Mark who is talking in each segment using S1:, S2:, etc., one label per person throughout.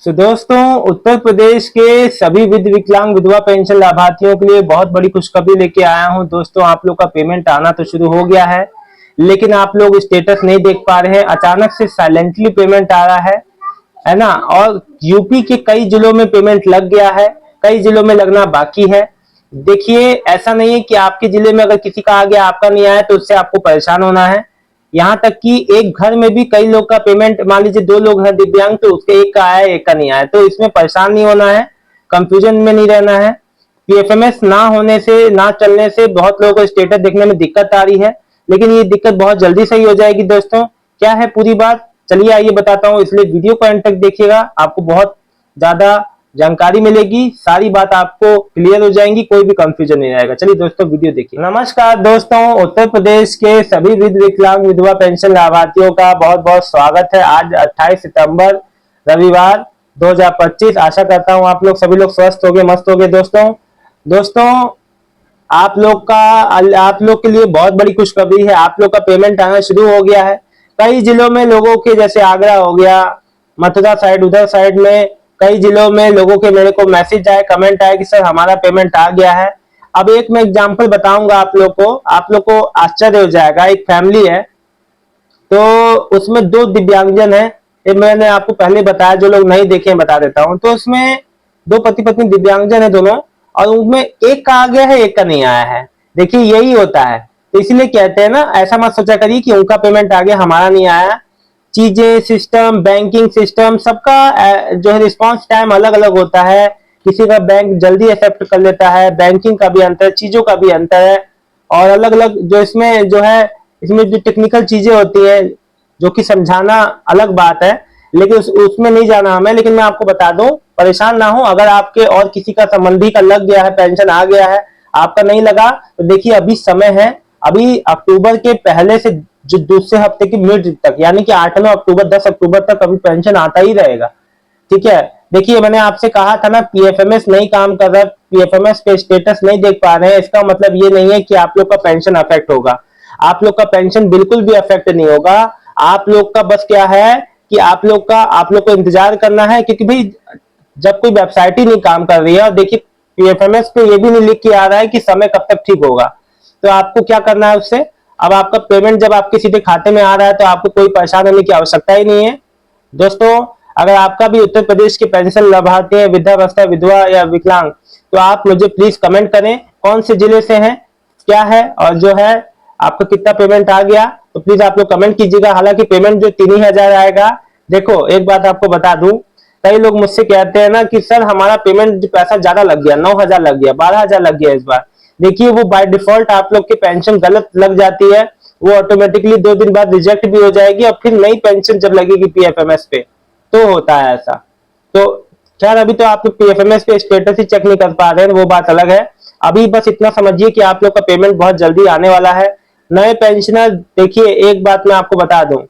S1: दोस्तों, उत्तर प्रदेश के सभी विकलांग विधवा पेंशन लाभार्थियों के लिए बहुत बड़ी खुशखबरी लेके आया हूं। दोस्तों, आप लोग का पेमेंट आना तो शुरू हो गया है, लेकिन आप लोग स्टेटस नहीं देख पा रहे हैं। अचानक से साइलेंटली पेमेंट आ रहा है ना। और यूपी के कई जिलों में पेमेंट लग गया है, कई जिलों में लगना बाकी है। देखिए, ऐसा नहीं है कि आपके जिले में अगर किसी का आ गया, आपका नहीं आया तो उससे आपको परेशान होना है। यहाँ तक कि एक घर में भी कई लोग का पेमेंट, मान लीजिए 2 लोग हैं दिव्यांग, तो उसके एक का आया एक का नहीं आया, तो इसमें परेशान नहीं होना है, कंफ्यूजन में नहीं रहना है। पीएफएमएस ना होने से, ना चलने से बहुत लोगों को स्टेटस देखने में दिक्कत आ रही है, लेकिन ये दिक्कत बहुत जल्दी सही हो जाएगी। दोस्तों, क्या है पूरी बात, चलिए आइए बताता हूँ। इसलिए वीडियो को अंत तक देखिएगा, आपको बहुत ज्यादा जानकारी मिलेगी, सारी बात आपको क्लियर हो जाएंगी, कोई भी कंफ्यूजन नहीं रहेगा। चलिए दोस्तों, वीडियो देखिए। नमस्कार दोस्तों, उत्तर प्रदेश के सभी विकलांग विधवा पेंशन लाभार्थियों का बहुत बहुत स्वागत है। आज 28 सितंबर रविवार 2025। आशा करता हूँ आप लोग सभी लोग स्वस्थ होंगे, मस्त होंगे। दोस्तों, आप लोग के लिए बहुत बड़ी खुशखबरी है। आप लोग का पेमेंट आना शुरू हो गया है। कई जिलों में लोगों के, जैसे आगरा हो गया, मथुरा साइड, उधर साइड में कई जिलों में लोगों के मेरे को मैसेज आए, कमेंट आए कि सर हमारा पेमेंट आ गया है। अब एक मैं एग्जांपल बताऊंगा आप लोग को आश्चर्य हो जाएगा। एक फैमिली है, तो उसमें 2 दिव्यांगजन है। ये मैंने आपको पहले बताया, जो लोग नहीं देखे बता देता हूँ। तो उसमें 2 पति पत्नी दिव्यांगजन है दोनों, और उनमें एक का आ गया है, एक का नहीं आया है। देखिए, यही होता है। तो इसलिए कहते हैं ना, ऐसा मत सोचा करिए कि उनका पेमेंट आ गया, हमारा नहीं आया। चीजें, सिस्टम, बैंकिंग सिस्टम, सबका जो है रिस्पॉन्स टाइम अलग अलग होता है। किसी का बैंक जल्दी एक्सेप्ट कर लेता है, बैंकिंग का भी अंतर, चीजों का भी अंतर है, और अलग अलग जो इसमें जो है, इसमें जो टेक्निकल चीजें होती हैं, जो कि समझाना अलग बात है, लेकिन उसमें नहीं जाना हमें। लेकिन मैं आपको बता दूं, परेशान ना हो। अगर आपके और किसी का संबंधी का लग गया है, पेंशन आ गया है, आपका नहीं लगा, तो देखिए अभी समय है। अभी अक्टूबर के पहले से जो दूसरे हफ्ते की मिड तक, यानी कि 8 अक्टूबर 10 अक्टूबर तक अभी पेंशन आता ही रहेगा। ठीक है। देखिए, मैंने आपसे कहा था ना, पीएफएमएस नहीं काम कर रहा, पीएफएमएस पे स्टेटस नहीं देख पा रहे हैं, इसका मतलब ये नहीं है कि आप लोग का पेंशन अफेक्ट होगा। आप लोग का पेंशन बिल्कुल भी अफेक्ट नहीं होगा। आप लोग का बस क्या है कि आप लोग को इंतजार करना है, क्योंकि भाई जब कोई वेबसाइट ही नहीं काम कर रही है, और देखिए पीएफएमएस पे ये भी नहीं लिख के आ रहा है कि समय कब तक ठीक होगा, तो आपको क्या करना है उससे। अब आपका पेमेंट जब आपके सीधे खाते में आ रहा है, तो आपको कोई परेशान होने की आवश्यकता ही नहीं है। दोस्तों, अगर आपका भी उत्तर प्रदेश के पेंशन लाभार्थी है, वृद्धावस्था, विधवा या विकलांग, तो आप मुझे प्लीज कमेंट करें कौन से जिले से हैं, क्या है, और जो है आपका कितना पेमेंट आ गया, तो प्लीज आप लोग कमेंट कीजिएगा। हालांकि पेमेंट जो 3 ही हजार आएगा। देखो, एक बात आपको बता दूं, कई लोग मुझसे कहते हैं ना कि सर हमारा पेमेंट पैसा ज्यादा लग गया, 9,000 लग गया, 12,000 लग गया इस बार। देखिए, वो बाय डिफॉल्ट आप लोग की पेंशन गलत लग जाती है, वो ऑटोमेटिकली 2 दिन बाद रिजेक्ट भी हो जाएगी, और फिर नई पेंशन जब लगेगी पीएफएमएस पे, तो होता है ऐसा। तो खैर, अभी तो आप लोग पीएफएमएस पे स्टेटस ही चेक नहीं कर पा रहे हैं, वो बात अलग है। अभी बस इतना समझिए कि आप लोग का पेमेंट बहुत जल्दी आने वाला है। नए पेंशनर, देखिए एक बात मैं आपको बता दूं,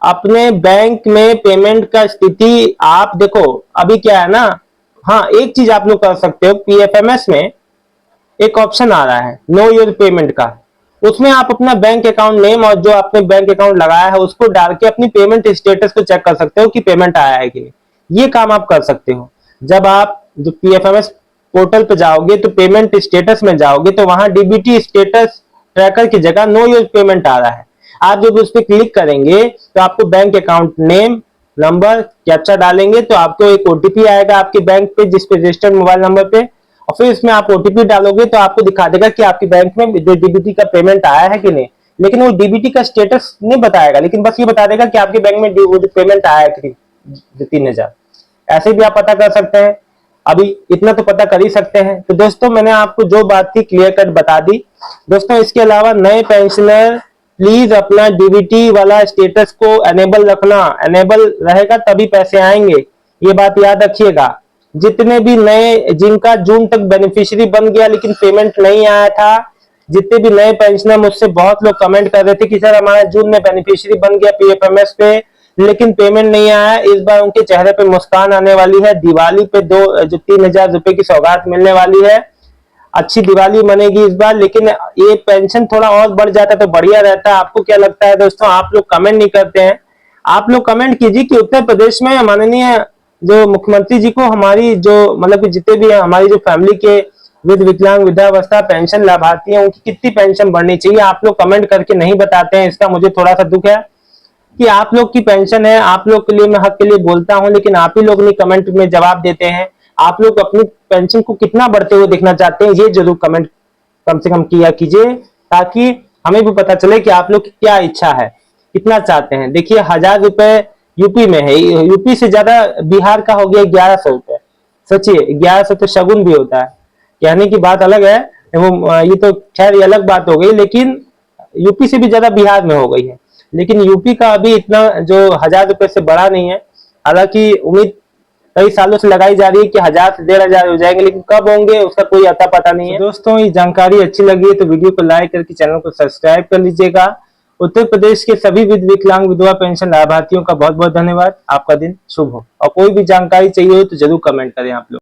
S1: अपने बैंक में पेमेंट का स्थिति आप देखो। अभी क्या है ना, हाँ, एक चीज आप लोग कर सकते हो, पीएफएमएस में एक ऑप्शन आ रहा है नो योर पेमेंट का। उसमें आप अपना बैंक अकाउंट नेम और जो आपने बैंक अकाउंट लगाया है उसको डाल के अपनी पेमेंट स्टेटस को चेक कर सकते हो कि पेमेंट आया है कि नहीं। ये काम आप कर सकते हो। जब आप जो पीएफएमएस पोर्टल पे जाओगे, तो पेमेंट स्टेटस में जाओगे, तो वहां डीबीटी स्टेटस ट्रैकर की जगह नो योर पेमेंट आ रहा है। आप जब उस पर क्लिक करेंगे, तो आपको bank account name, number, captcha डालेंगे, तो आपको एक ओटीपी आएगा आपके बैंक पे, जिस पे रजिस्टर्ड मोबाइल नंबर पे, और फिर इसमें आप ओटीपी डालोगे, तो आपको दिखा देगा कि आपके बैंक में जो डीबीटी का पेमेंट आया है कि नहीं। लेकिन वो डीबीटी का स्टेटस नहीं बताएगा, लेकिन बस ये बता देगा कि आपके बैंक में वो जो पेमेंट आया है कि नहीं, 3,000। ऐसे भी आप पता कर सकते हैं। अभी इतना तो पता कर ही सकते हैं। तो दोस्तों, मैंने आपको जो बात थी क्लियर कट बता दी। दोस्तों, इसके अलावा नए पेंशनर प्लीज अपना डीबीटी वाला स्टेटस को एनेबल रखना। एनेबल रहेगा तभी पैसे आएंगे, ये बात याद रखिएगा। जितने भी नए, जिनका जून तक बेनिफिशियरी बन गया लेकिन पेमेंट नहीं आया था, जितने भी नए पेंशनर, मुझसे बहुत लोग कमेंट कर रहे थे कि सर हमारा जून में बेनिफिशियरी बन गया पीएफएमएस पे, लेकिन पेमेंट नहीं आया। इस बार उनके चेहरे पे मुस्कान आने वाली है। दिवाली पे जो 3,000 रुपए की सौगात मिलने वाली है। अच्छी दिवाली मनेगी इस बार। लेकिन ये पेंशन थोड़ा और बढ़ जाता तो बढ़िया रहता। आपको क्या लगता है दोस्तों? आप लोग कमेंट नहीं करते हैं। आप लोग कमेंट कीजिए कि उत्तर प्रदेश में माननीय जो मुख्यमंत्री जी को हमारी जो मतलब कि जितने भी है हमारी जो फैमिली के विद विकलांग वृद्धावस्था पेंशन लाभार्थी हैं उनकी कितनी पेंशन बढ़नी चाहिए, आप लोग कमेंट करके नहीं बताते हैं। इसका मुझे थोड़ा सा दुख है कि आप लोग की पेंशन है, आप लोग के लिए मैं हक के लिए बोलता हूं, लेकिन आप ही लोग नहीं कमेंट में जवाब देते हैं। आप लोग अपनी पेंशन को कितना बढ़ते हुए देखना चाहते हैं, ये जरूर कमेंट कम से कम किया कीजिए, ताकि हमें भी पता चले कि आप लोग की क्या इच्छा है, कितना चाहते हैं। देखिए 1000 रुपए यूपी में है, यूपी से ज्यादा बिहार का हो गया 1100 रुपए। सोचिए 1100 तो शगुन भी होता है, कहने की बात अलग है वो, ये तो खैर ये अलग बात हो गई, लेकिन यूपी से भी ज्यादा बिहार में हो गई है। लेकिन यूपी का अभी इतना जो 1000 रुपए से बढ़ा नहीं है। हालांकि उम्मीद कई सालों से लगाई जा रही है कि 1000 से 1500 हो जाएंगे, लेकिन कब होंगे उसका कोई अता पता नहीं है। तो दोस्तों ये जानकारी अच्छी लगी है तो वीडियो को लाइक करके चैनल को सब्सक्राइब कर लीजिएगा। उत्तर प्रदेश के सभी विकलांग विधवा पेंशन लाभार्थियों का बहुत बहुत धन्यवाद। आपका दिन शुभ हो, और कोई भी जानकारी चाहिए हो तो जरूर कमेंट करें आप लोग।